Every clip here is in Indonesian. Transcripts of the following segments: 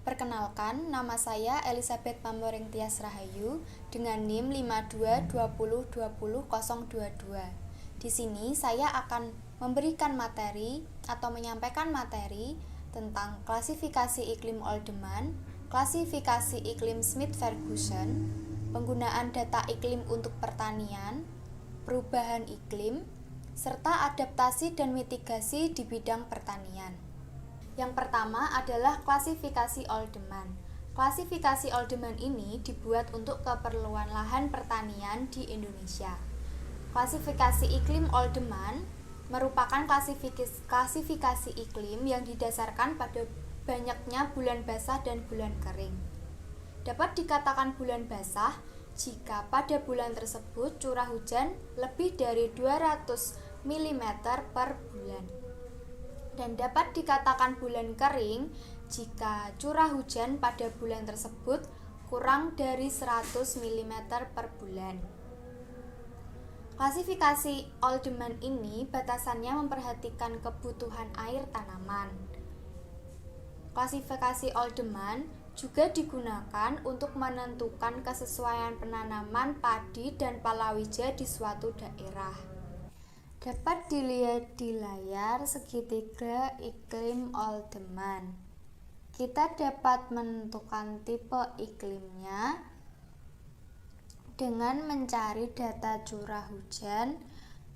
Perkenalkan, nama saya Elizabeth Pamoreng Tias Rahayu dengan NIM 5220202022. Di sini saya akan memberikan materi atau menyampaikan materi tentang klasifikasi iklim Oldeman, klasifikasi iklim Smith-Ferguson, penggunaan data iklim untuk pertanian, perubahan iklim, serta adaptasi dan mitigasi di bidang pertanian. Yang pertama adalah klasifikasi Oldeman. Klasifikasi Oldeman ini dibuat untuk keperluan lahan pertanian di Indonesia. Klasifikasi iklim Oldeman merupakan klasifikasi iklim yang didasarkan pada banyaknya bulan basah dan bulan kering. Dapat dikatakan bulan basah jika pada bulan tersebut curah hujan lebih dari 200 mm per bulan. Dan dapat dikatakan bulan kering jika curah hujan pada bulan tersebut kurang dari 100 mm per bulan. Klasifikasi Oldeman ini batasannya memperhatikan kebutuhan air tanaman. Klasifikasi Oldeman juga digunakan untuk menentukan kesesuaian penanaman padi dan palawija di suatu daerah. Dapat dilihat di layar segitiga iklim Oldeman. Kita dapat menentukan tipe iklimnya dengan mencari data curah hujan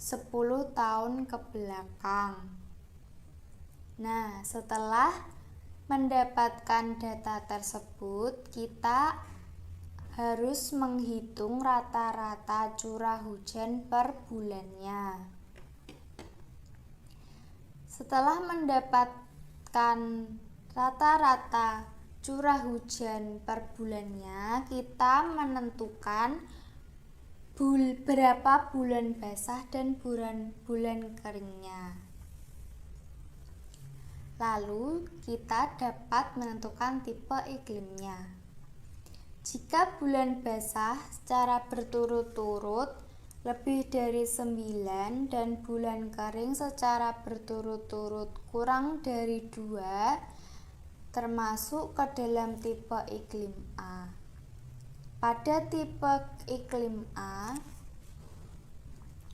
10 tahun ke belakang. Nah, setelah mendapatkan data tersebut, kita harus menghitung rata-rata curah hujan per bulannya. Setelah mendapatkan rata-rata curah hujan per bulannya, kita menentukan berapa bulan basah dan bulan keringnya. Lalu kita dapat menentukan tipe iklimnya. Jika bulan basah secara berturut-turut lebih dari 9 dan bulan kering secara berturut-turut kurang dari 2, termasuk ke dalam tipe iklim A. Pada tipe iklim A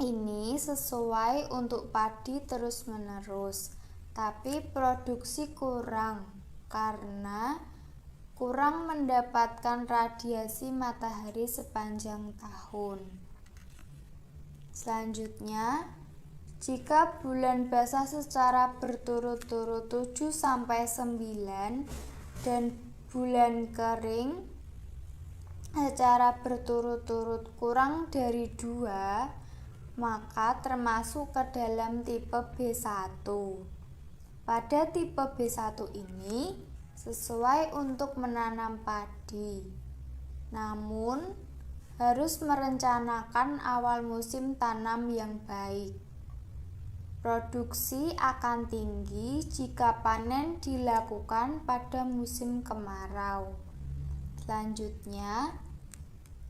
ini sesuai untuk padi terus-menerus, tapi produksi kurang karena kurang mendapatkan radiasi matahari sepanjang tahun. Selanjutnya, jika bulan basah secara berturut-turut 7-9 dan bulan kering secara berturut-turut kurang dari 2, maka termasuk ke dalam tipe B1. Pada tipe B1 ini sesuai untuk menanam padi. Namun harus merencanakan awal musim tanam yang baik. Produksi akan tinggi jika panen dilakukan pada musim kemarau. Selanjutnya,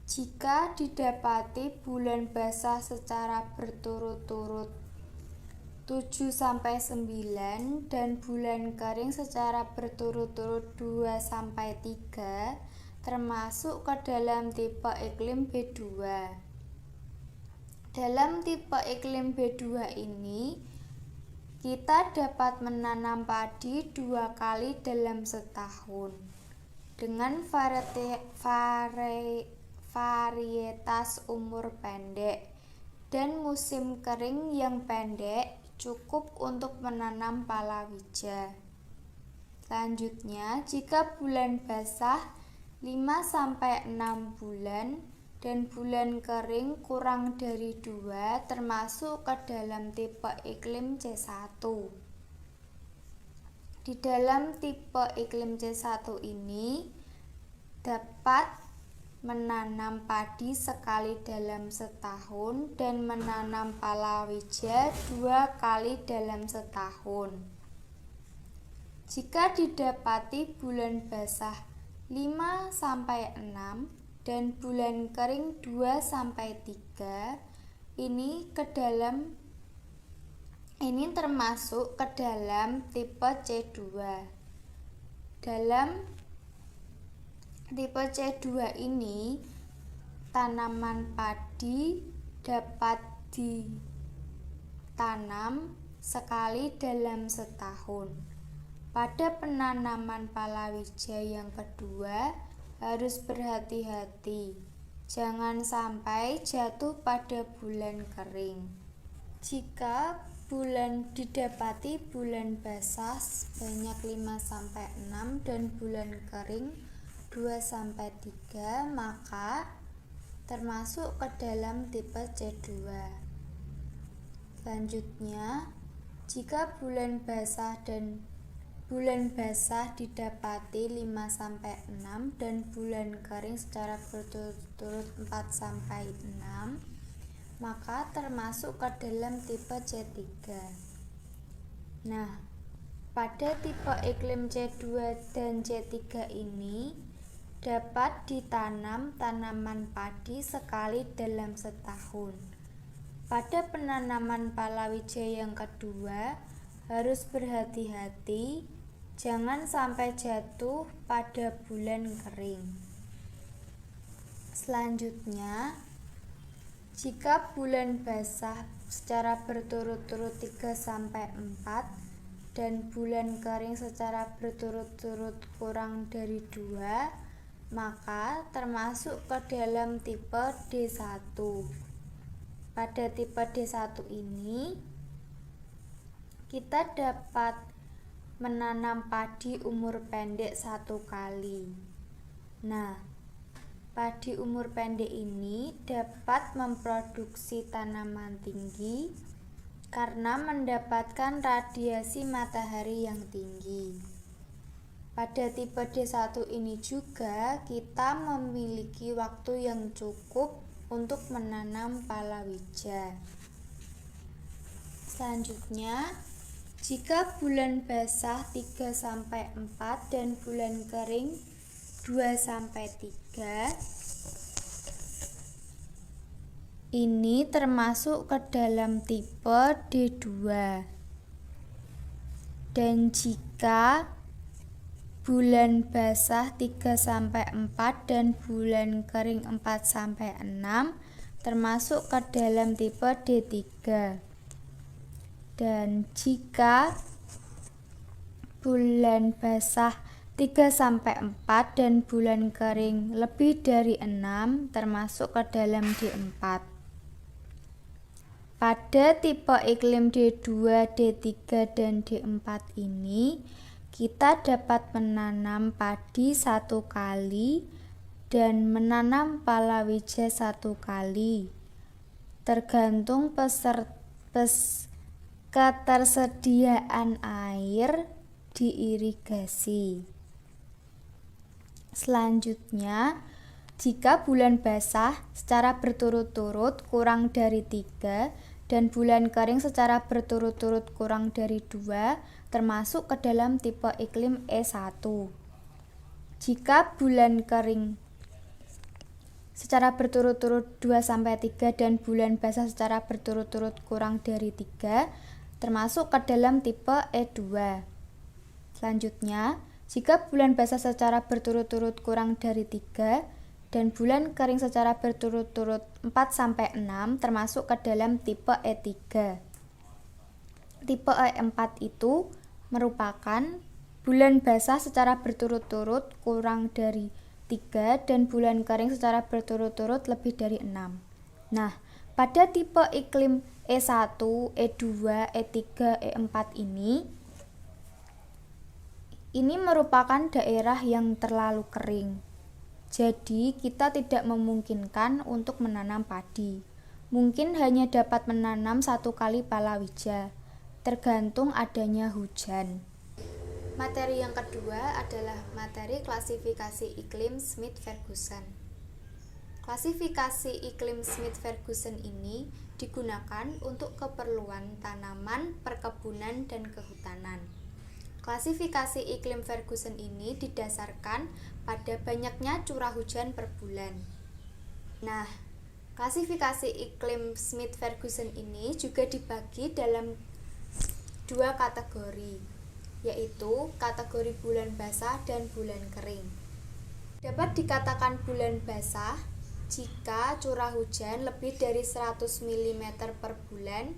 jika didapati bulan basah secara berturut-turut 7-9 dan bulan kering secara berturut-turut 2-3, termasuk ke dalam tipe iklim B2. Dalam tipe iklim B2 ini, kita dapat menanam padi 2 kali dalam setahun dengan varietas umur pendek dan musim kering yang pendek cukup untuk menanam palawija. Selanjutnya, jika bulan basah 5-6 bulan dan bulan kering kurang dari 2, termasuk ke dalam tipe iklim C1. Di dalam tipe iklim C1 ini dapat menanam padi sekali dalam setahun dan menanam palawija 2 kali dalam setahun. Jika didapati bulan basah 5-6 dan bulan kering 2-3, ini termasuk ke dalam tipe C2. Dalam Tipe C2 ini tanaman padi dapat ditanam sekali dalam setahun. Pada penanaman palawija yang kedua harus berhati-hati, jangan sampai jatuh pada bulan kering. Jika didapati bulan basah sebanyak 5-6 dan bulan kering 2-3, maka termasuk ke dalam tipe C2. Selanjutnya, jika bulan basah didapati 5-6 dan bulan kering secara berturut-turut 4-6, maka termasuk ke dalam tipe C3. Nah, pada tipe iklim C2 dan C3 ini dapat ditanam tanaman padi sekali dalam setahun. Pada penanaman palawija yang kedua harus berhati-hati, jangan sampai jatuh pada bulan kering. Selanjutnya, jika bulan basah secara berturut-turut 3-4 dan bulan kering secara berturut-turut kurang dari 2, maka termasuk ke dalam tipe D1. Pada tipe D1 ini kita dapat menanam padi umur pendek 1 kali. Nah, padi umur pendek ini dapat memproduksi tanaman tinggi karena mendapatkan radiasi matahari yang tinggi. Pada tipe D1 ini juga kita memiliki waktu yang cukup untuk menanam palawija. Selanjutnya, jika bulan basah 3-4 dan bulan kering 2-3, ini termasuk ke dalam tipe D2. Dan jika bulan basah 3-4 dan bulan kering 4-6 termasuk ke dalam tipe D3. Dan jika bulan basah 3-4 dan bulan kering lebih dari 6 termasuk ke dalam D4. Pada tipe iklim D2, D3, dan D4 ini kita dapat menanam padi 1 kali dan menanam palawija 1 kali, tergantung ketersediaan air di irigasi. Selanjutnya, jika bulan basah secara berturut-turut kurang dari 3 dan bulan kering secara berturut-turut kurang dari 2, termasuk ke dalam tipe iklim E1. Jika bulan kering secara berturut-turut 2-3 dan bulan basah secara berturut-turut kurang dari 3, termasuk ke dalam tipe E2. Selanjutnya, jika bulan basah secara berturut-turut kurang dari 3 dan bulan kering secara berturut-turut 4-6, termasuk ke dalam tipe E3. Tipe E4 itu merupakan bulan basah secara berturut-turut kurang dari 3 dan bulan kering secara berturut-turut lebih dari 6. Nah, pada tipe iklim E1, E2, E3, E4 ini merupakan daerah yang terlalu kering. Jadi, kita tidak memungkinkan untuk menanam padi. Mungkin hanya dapat menanam 1 kali palawija, tergantung adanya hujan. Materi yang kedua adalah materi klasifikasi iklim Smith-Ferguson. Klasifikasi iklim Smith-Ferguson ini digunakan untuk keperluan tanaman, perkebunan, dan kehutanan. Klasifikasi iklim Ferguson ini didasarkan pada banyaknya curah hujan per bulan. Nah, klasifikasi iklim Smith-Ferguson ini juga dibagi dalam 2 kategori, yaitu kategori bulan basah dan bulan kering. Dapat dikatakan bulan basah jika curah hujan lebih dari 100 mm per bulan,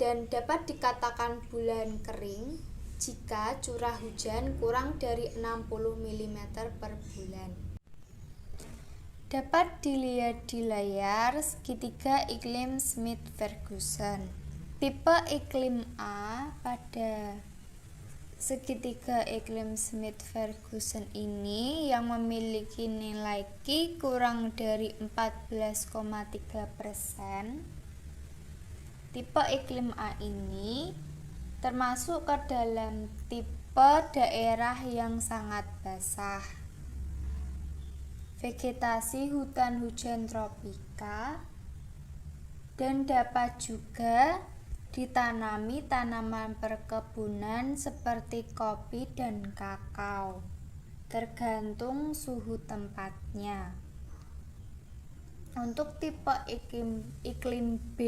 dan dapat dikatakan bulan kering jika curah hujan kurang dari 60 mm per bulan. Dapat dilihat di layar segitiga iklim Smith-Ferguson. Tipe iklim A pada segitiga iklim Smith-Ferguson ini yang memiliki nilai Q kurang dari 14,3%. Tipe iklim A ini termasuk ke dalam tipe daerah yang sangat basah. Vegetasi hutan hujan tropika, dan dapat juga ditanami tanaman perkebunan seperti kopi dan kakao, tergantung suhu tempatnya. Untuk tipe iklim B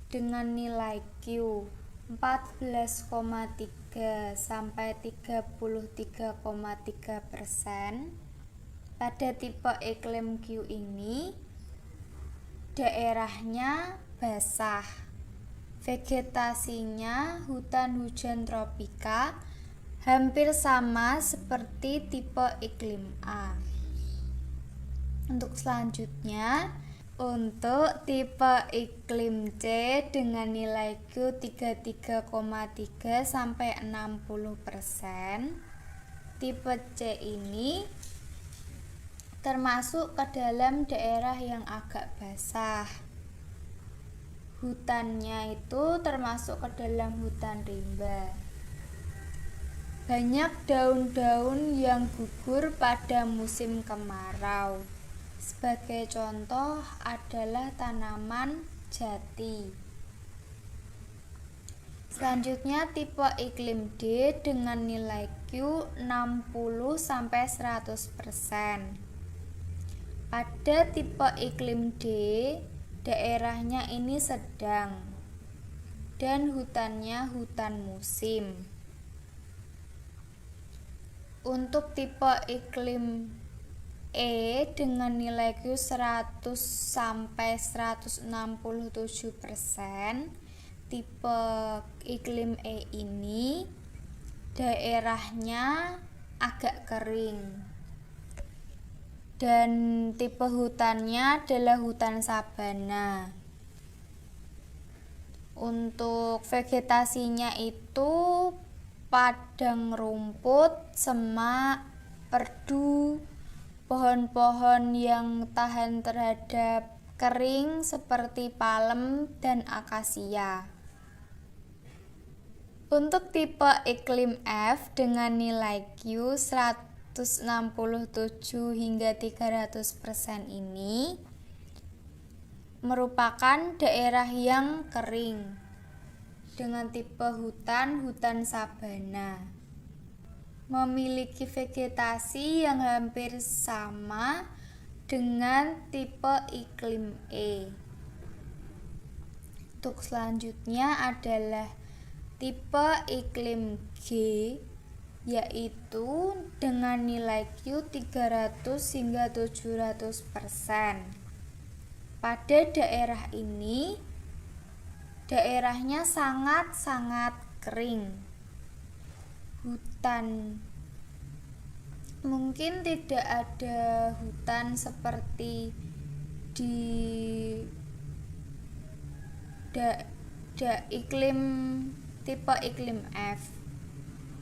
dengan nilai Q 14,3 sampai 33,3%, pada tipe iklim Q ini daerahnya basah. Vegetasinya hutan hujan tropika, hampir sama seperti tipe iklim A. Untuk selanjutnya, untuk tipe iklim C dengan nilai Q 33,3 sampai 60%, tipe C ini termasuk ke dalam daerah yang agak basah. Hutannya itu termasuk ke dalam hutan rimba. Banyak daun-daun yang gugur pada musim kemarau. Sebagai contoh adalah tanaman jati. Selanjutnya tipe iklim D dengan nilai Q 60 sampai 100%. Pada tipe iklim D, daerahnya ini sedang dan hutannya hutan musim. Untuk tipe iklim E dengan nilai Q 100 sampai 167%, tipe iklim E ini daerahnya agak kering dan tipe hutannya adalah hutan sabana. Untuk vegetasinya itu padang rumput, semak, perdu, pohon-pohon yang tahan terhadap kering seperti palem dan akasia. Untuk tipe iklim F dengan nilai Q 167 hingga 300% ini merupakan daerah yang kering dengan tipe hutan sabana, memiliki vegetasi yang hampir sama dengan tipe iklim E. Untuk selanjutnya adalah tipe iklim G, yaitu dengan nilai Q 300 hingga 700%. Pada daerah ini, daerahnya sangat-sangat kering. Hutan, mungkin tidak ada hutan seperti di tipe iklim F.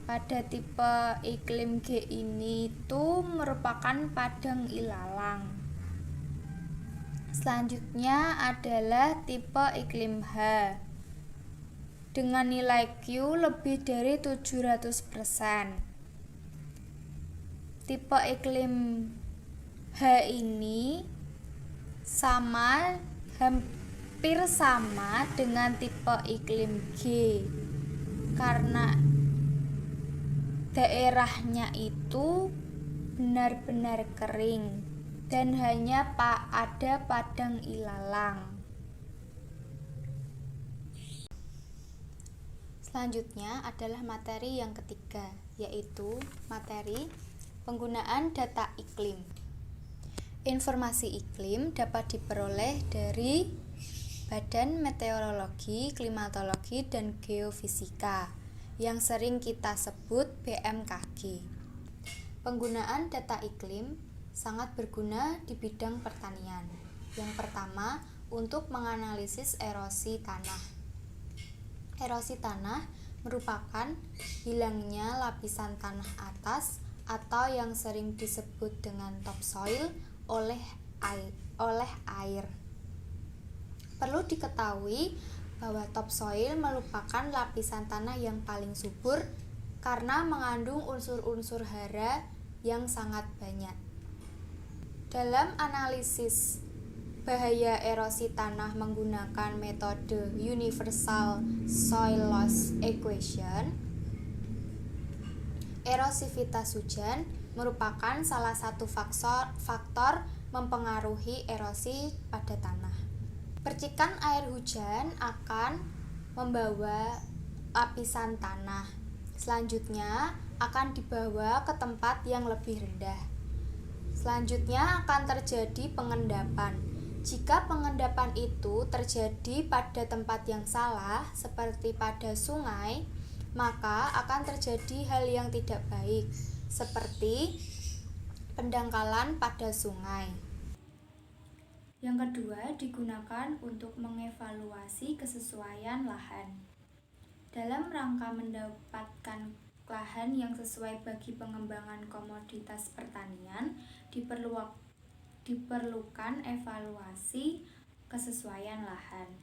Pada tipe iklim G ini itu merupakan padang ilalang. Selanjutnya adalah tipe iklim H dengan nilai Q lebih dari 700%. Tipe iklim H ini hampir sama dengan tipe iklim G karena daerahnya itu benar-benar kering dan hanya ada padang ilalang. Selanjutnya adalah materi yang ketiga, yaitu materi Penggunaan data iklim. Informasi iklim dapat diperoleh dari Badan Meteorologi, Klimatologi, dan Geofisika yang sering kita sebut BMKG. Penggunaan data iklim sangat berguna di bidang pertanian. Yang pertama, untuk menganalisis erosi tanah. Erosi tanah merupakan hilangnya lapisan tanah atas atau yang sering disebut dengan topsoil oleh air. Perlu diketahui bahwa topsoil merupakan lapisan tanah yang paling subur karena mengandung unsur-unsur hara yang sangat banyak. Dalam analisis bahaya erosi tanah menggunakan metode Universal Soil Loss Equation, erosivitas hujan merupakan salah satu faktor mempengaruhi erosi pada tanah. Percikan air hujan akan membawa lapisan tanah. Selanjutnya akan dibawa ke tempat yang lebih rendah. Selanjutnya akan terjadi pengendapan. Jika pengendapan itu terjadi pada tempat yang salah, seperti pada sungai, maka akan terjadi hal yang tidak baik, seperti pendangkalan pada sungai. Yang kedua, digunakan untuk mengevaluasi kesesuaian lahan. Dalam rangka mendapatkan lahan yang sesuai bagi pengembangan komoditas pertanian, diperlukan evaluasi kesesuaian lahan.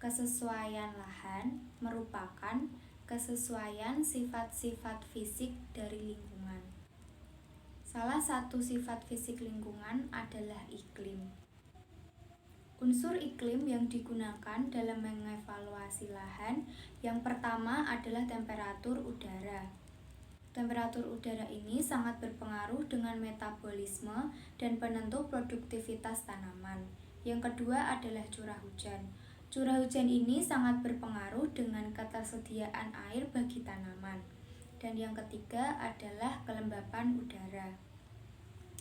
Kesesuaian lahan merupakan kesesuaian sifat-sifat fisik dari lingkungan. Salah satu sifat fisik lingkungan adalah iklim. Unsur iklim yang digunakan dalam mengevaluasi lahan yang pertama adalah temperatur udara. Temperatur udara ini sangat berpengaruh dengan metabolisme dan penentu produktivitas tanaman. Yang kedua adalah curah hujan. Curah hujan ini sangat berpengaruh dengan ketersediaan air bagi tanaman. Dan yang ketiga adalah kelembapan udara.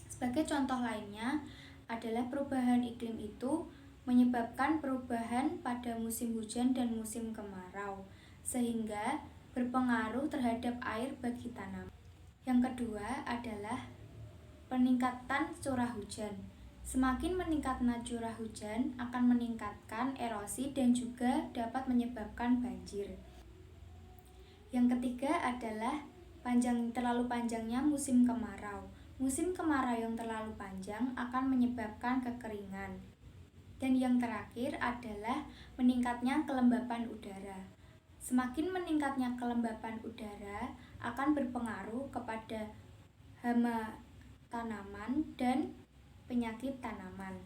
Sebagai contoh lainnya adalah perubahan iklim itu menyebabkan perubahan pada musim hujan dan musim kemarau, sehingga berpengaruh terhadap air bagi tanaman. Yang kedua adalah peningkatan curah hujan. Semakin meningkatnya curah hujan akan meningkatkan erosi dan juga dapat menyebabkan banjir. Yang ketiga adalah terlalu panjangnya musim kemarau. Musim kemarau yang terlalu panjang akan menyebabkan kekeringan. Dan yang terakhir adalah meningkatnya kelembapan udara. Semakin meningkatnya kelembapan udara akan berpengaruh kepada hama tanaman dan penyakit tanaman.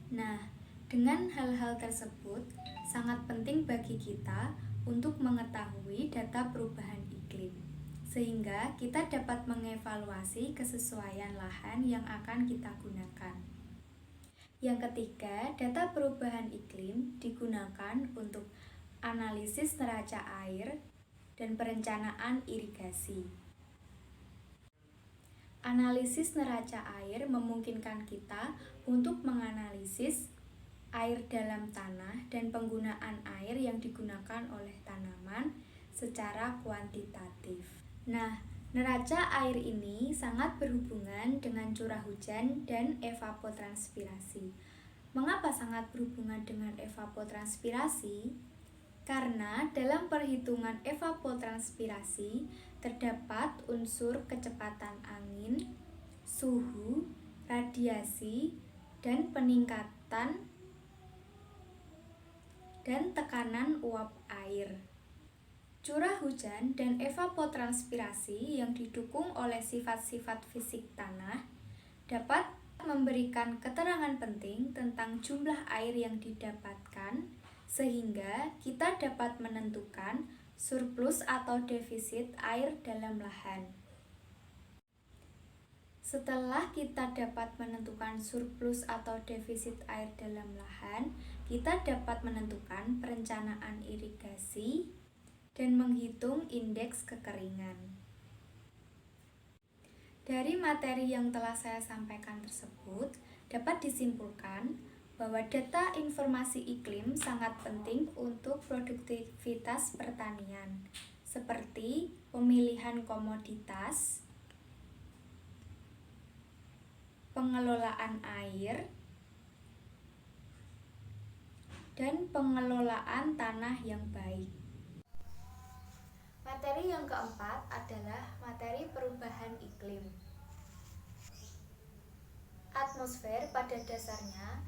Nah, dengan hal-hal tersebut sangat penting bagi kita untuk mengetahui data perubahan iklim, sehingga kita dapat mengevaluasi kesesuaian lahan yang akan kita gunakan. Yang ketiga, data perubahan iklim digunakan untuk analisis neraca air dan perencanaan irigasi. Analisis neraca air memungkinkan kita untuk menganalisis air dalam tanah dan penggunaan air yang digunakan oleh tanaman secara kuantitatif. Nah, neraca air ini sangat berhubungan dengan curah hujan dan evapotranspirasi. Mengapa sangat berhubungan dengan evapotranspirasi? Karena dalam perhitungan evapotranspirasi terdapat unsur kecepatan angin, suhu, radiasi, dan peningkatan dan tekanan uap air. Curah hujan dan evapotranspirasi yang didukung oleh sifat-sifat fisik tanah dapat memberikan keterangan penting tentang jumlah air yang didapatkan, sehingga kita dapat menentukan surplus atau defisit air dalam lahan. Setelah kita dapat menentukan surplus atau defisit air dalam lahan, kita dapat menentukan perencanaan irigasi dan menghitung indeks kekeringan. Dari materi yang telah saya sampaikan tersebut, dapat disimpulkan bahwa data informasi iklim sangat penting untuk produktivitas pertanian, seperti pemilihan komoditas, pengelolaan air, dan pengelolaan tanah yang baik. Materi yang keempat adalah materi perubahan iklim. Atmosfer pada dasarnya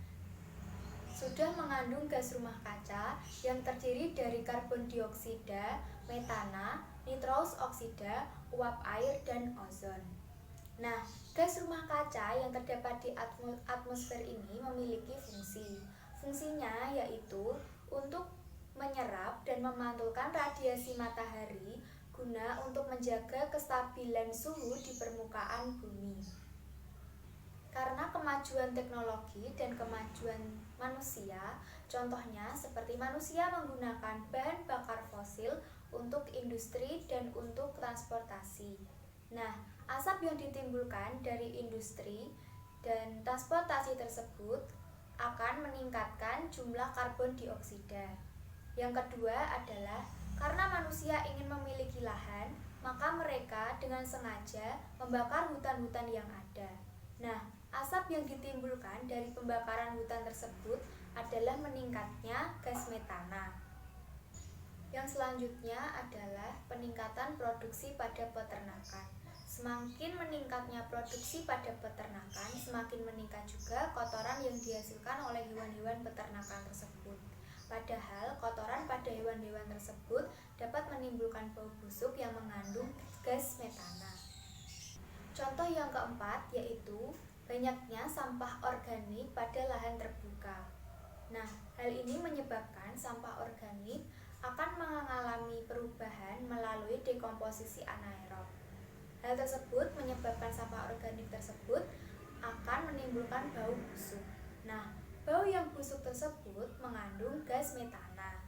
sudah mengandung gas rumah kaca yang terdiri dari karbon dioksida, metana, nitrous oksida, uap air, dan ozon. Nah, gas rumah kaca yang terdapat di atmosfer ini memiliki fungsi. Fungsinya yaitu untuk menyerap dan memantulkan radiasi matahari guna untuk menjaga kestabilan suhu di permukaan bumi. Karena kemajuan teknologi dan kemajuan manusia, contohnya seperti manusia menggunakan bahan bakar fosil untuk industri dan untuk transportasi. Nah, asap yang ditimbulkan dari industri dan transportasi tersebut akan meningkatkan jumlah karbon dioksida. Yang kedua adalah karena manusia ingin memiliki lahan, maka mereka dengan sengaja membakar hutan-hutan yang ada. Nah, asap yang ditimbulkan dari pembakaran hutan tersebut adalah meningkatnya gas metana. Yang selanjutnya adalah peningkatan produksi pada peternakan. Semakin meningkatnya produksi pada peternakan, semakin meningkat juga kotoran yang dihasilkan oleh hewan-hewan peternakan tersebut. Padahal kotoran pada hewan-hewan tersebut dapat menimbulkan bau busuk yang mengandung gas metana. Contoh yang keempat yaitu banyaknya sampah organik pada lahan terbuka. Nah, hal ini menyebabkan sampah organik akan mengalami perubahan melalui dekomposisi anaerob. Hal tersebut menyebabkan sampah organik tersebut akan menimbulkan bau busuk. Nah, bau yang busuk tersebut mengandung gas metana.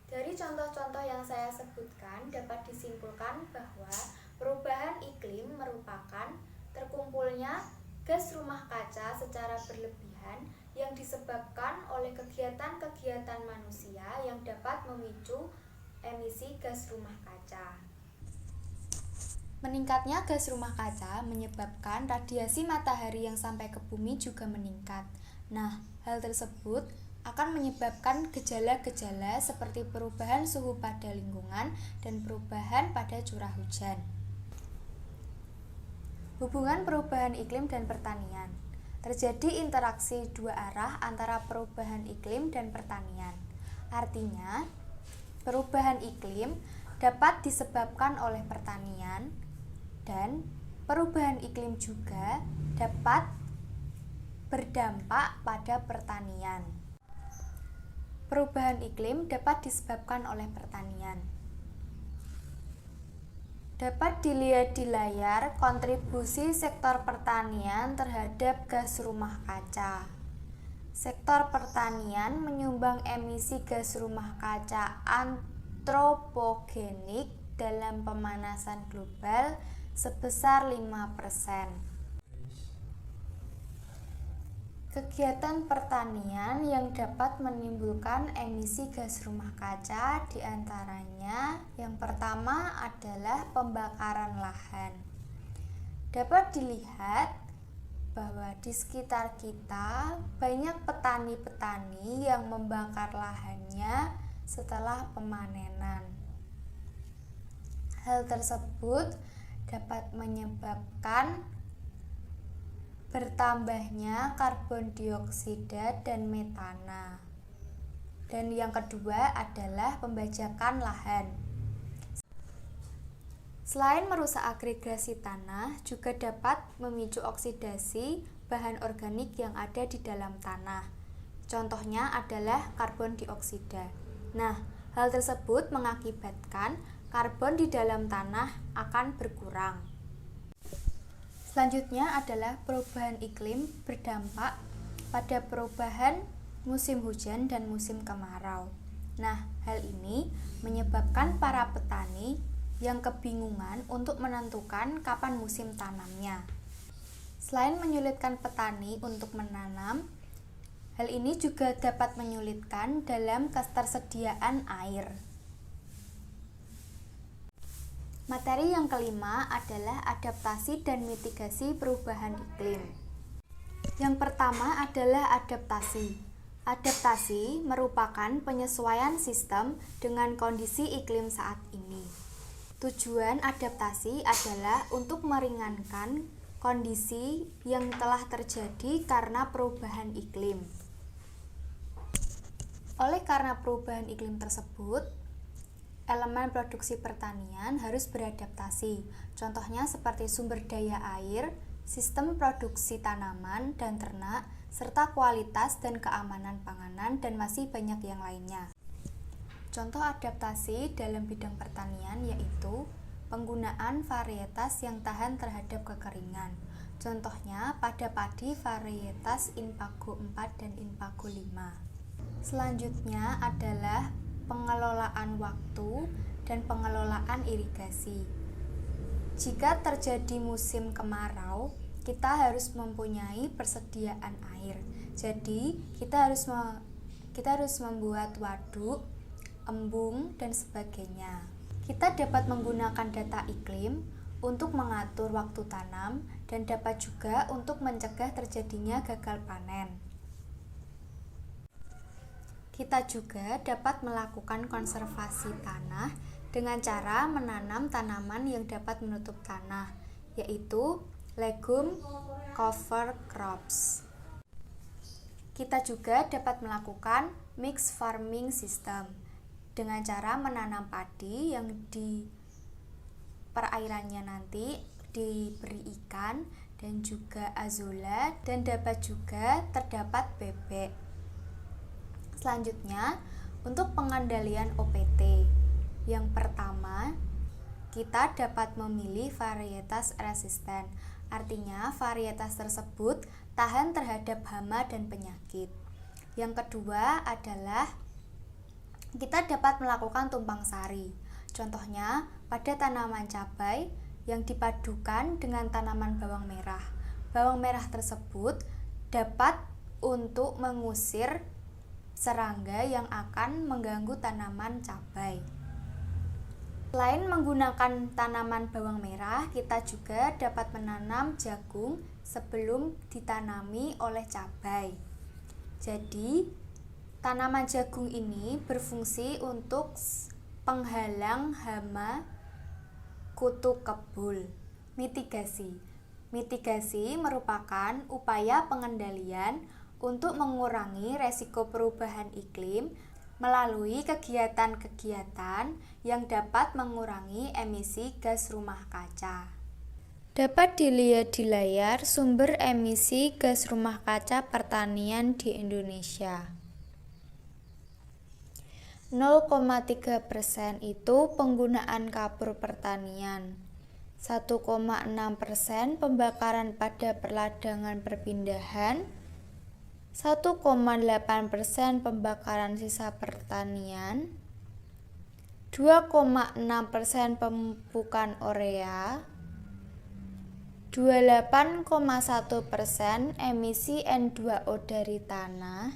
Dari contoh-contoh yang saya sebutkan dapat disimpulkan bahwa perubahan iklim merupakan terkumpulnya gas rumah kaca secara berlebihan yang disebabkan oleh kegiatan-kegiatan manusia yang dapat memicu emisi gas rumah kaca. Meningkatnya gas rumah kaca menyebabkan radiasi matahari yang sampai ke bumi juga meningkat. Nah, hal tersebut akan menyebabkan gejala-gejala seperti perubahan suhu pada lingkungan dan perubahan pada curah hujan. Hubungan perubahan iklim dan pertanian. Terjadi interaksi dua arah antara perubahan iklim dan pertanian. Artinya, perubahan iklim dapat disebabkan oleh pertanian dan perubahan iklim juga dapat berdampak pada pertanian. Perubahan iklim dapat disebabkan oleh pertanian. Dapat dilihat di layar kontribusi sektor pertanian terhadap gas rumah kaca. Sektor pertanian menyumbang emisi gas rumah kaca antropogenik dalam pemanasan global sebesar 5%. Kegiatan pertanian yang dapat menimbulkan emisi gas rumah kaca diantaranya yang pertama adalah pembakaran lahan. Dapat dilihat bahwa di sekitar kita banyak petani-petani yang membakar lahannya setelah pemanenan. Hal tersebut dapat menyebabkan bertambahnya karbon dioksida dan metana. Dan yang kedua adalah pembajakan lahan. Selain merusak agregasi tanah, juga dapat memicu oksidasi bahan organik yang ada di dalam tanah. Contohnya adalah karbon dioksida. Nah, hal tersebut mengakibatkan karbon di dalam tanah akan berkurang. Selanjutnya adalah perubahan iklim berdampak pada perubahan musim hujan dan musim kemarau. Nah, hal ini menyebabkan para petani yang kebingungan untuk menentukan kapan musim tanamnya. Selain menyulitkan petani untuk menanam, hal ini juga dapat menyulitkan dalam ketersediaan air. Materi yang kelima adalah adaptasi dan mitigasi perubahan iklim. Yang pertama adalah adaptasi. Adaptasi merupakan penyesuaian sistem dengan kondisi iklim saat ini. Tujuan adaptasi adalah untuk meringankan kondisi yang telah terjadi karena perubahan iklim. Oleh karena perubahan iklim tersebut, elemen produksi pertanian harus beradaptasi. Contohnya seperti sumber daya air, sistem produksi tanaman dan ternak, serta kualitas dan keamanan panganan, dan masih banyak yang lainnya. Contoh adaptasi dalam bidang pertanian yaitu penggunaan varietas yang tahan terhadap kekeringan. Contohnya pada padi varietas Impago 4 dan Impago 5. Selanjutnya adalah pengelolaan waktu dan pengelolaan irigasi. Jika terjadi musim kemarau, kita harus mempunyai persediaan air. Jadi, kita harus membuat waduk, embung, dan sebagainya. Kita dapat menggunakan data iklim untuk mengatur waktu tanam dan dapat juga untuk mencegah terjadinya gagal panen. Kita juga dapat melakukan konservasi tanah dengan cara menanam tanaman yang dapat menutup tanah, yaitu legume cover crops. Kita juga dapat melakukan mixed farming system dengan cara menanam padi yang di perairannya nanti diberi ikan dan juga azolla, dan dapat juga terdapat bebek. Selanjutnya, untuk pengendalian OPT. Yang pertama, kita dapat memilih varietas resisten. Artinya, varietas tersebut tahan terhadap hama dan penyakit. Yang kedua adalah kita dapat melakukan tumpang sari. Contohnya, pada tanaman cabai yang dipadukan dengan tanaman bawang merah. Bawang merah tersebut dapat untuk mengusir serangga yang akan mengganggu tanaman cabai. Selain menggunakan tanaman bawang merah, kita juga dapat menanam jagung sebelum ditanami oleh cabai. Jadi, tanaman jagung ini berfungsi untuk penghalang hama kutu kebul. Mitigasi. Mitigasi merupakan upaya pengendalian untuk mengurangi resiko perubahan iklim melalui kegiatan-kegiatan yang dapat mengurangi emisi gas rumah kaca. Dapat dilihat di layar sumber emisi gas rumah kaca pertanian di Indonesia. 0,3% itu penggunaan kapur pertanian, 1,6% pembakaran pada perladangan perpindahan, 1,8% pembakaran sisa pertanian, 2,6% pemupukan urea, 28,1% emisi N2O dari tanah,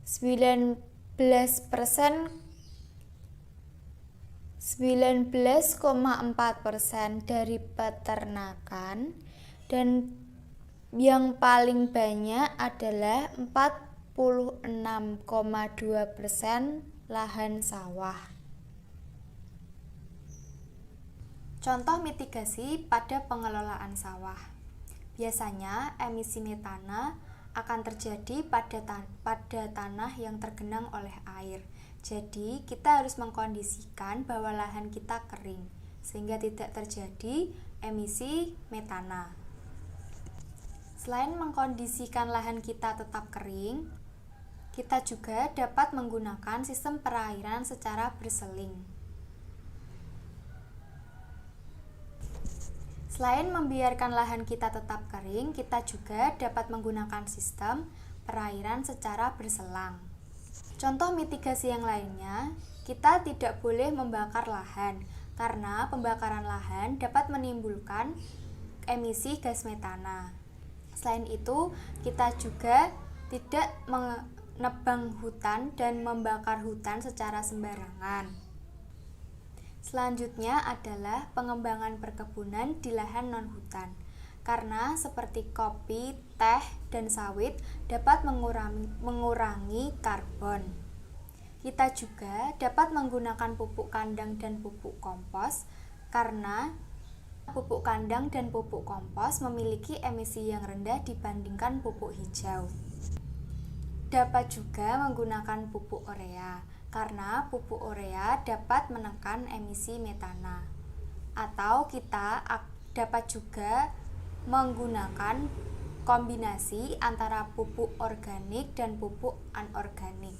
19,4% dari peternakan, dan yang paling banyak adalah 46,2% lahan sawah. Contoh mitigasi pada pengelolaan sawah. Biasanya emisi metana akan terjadi pada tanah yang tergenang oleh air. Jadi kita harus mengkondisikan bahwa lahan kita kering sehingga tidak terjadi emisi metana. Selain mengkondisikan lahan kita tetap kering, kita juga dapat menggunakan sistem perairan secara berseling. Selain membiarkan lahan kita tetap kering, kita juga dapat menggunakan sistem perairan secara berselang. Contoh mitigasi yang lainnya Kita tidak boleh membakar lahan, karena pembakaran lahan dapat menimbulkan emisi gas metana. Selain itu, kita juga tidak menebang hutan dan membakar hutan secara sembarangan. Selanjutnya adalah pengembangan perkebunan di lahan non-hutan. Karena seperti kopi, teh, dan sawit dapat mengurangi karbon. Kita juga dapat menggunakan pupuk kandang dan pupuk kompos karena pupuk kandang dan pupuk kompos memiliki emisi yang rendah dibandingkan pupuk hijau. Dapat juga menggunakan pupuk urea karena pupuk urea dapat menekan emisi metana. Atau kita dapat juga menggunakan kombinasi antara pupuk organik dan pupuk anorganik.